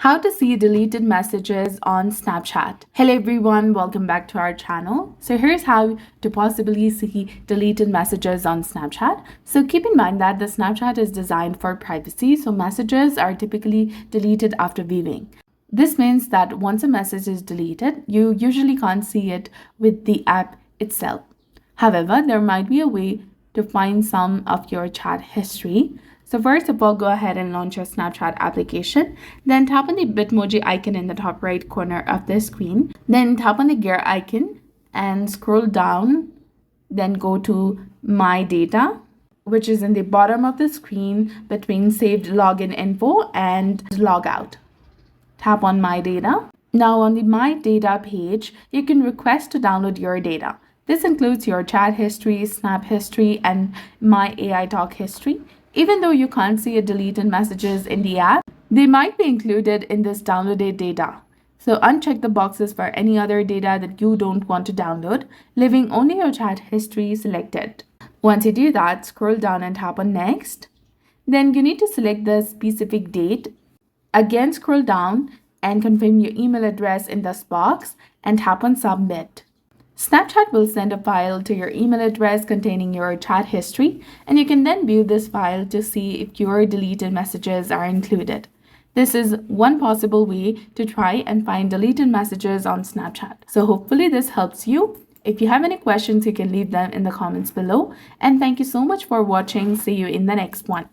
How to see deleted messages on Snapchat. Hello everyone, welcome back to our channel. So here's how to possibly see deleted messages on Snapchat. So keep in mind that the Snapchat is designed for privacy, so messages are typically deleted after viewing. This means that once a message is deleted, you usually can't see it with the app itself. However, there might be a way to find some of your chat history. So first of all, go ahead and launch your Snapchat application. Then tap on the Bitmoji icon in the top right corner of the screen. Then tap on the gear icon and scroll down. Then go to My Data, which is in the bottom of the screen between saved login info and logout. Tap on My Data. Now on the My Data page, you can request to download your data. This includes your chat history, Snap history, and My AI Talk history. Even though you can't see deleted messages in the app, they might be included in this downloaded data. So uncheck the boxes for any other data that you don't want to download, leaving only your chat history selected. Once you do that, scroll down and tap on Next. Then you need to select the specific date. Again, scroll down and confirm your email address in this box and tap on Submit. Snapchat will send a file to your email address containing your chat history, and you can then view this file to see if your deleted messages are included. This is one possible way to try and find deleted messages on Snapchat. So hopefully this helps you. If you have any questions, you can leave them in the comments below. And thank you so much for watching. See you in the next one.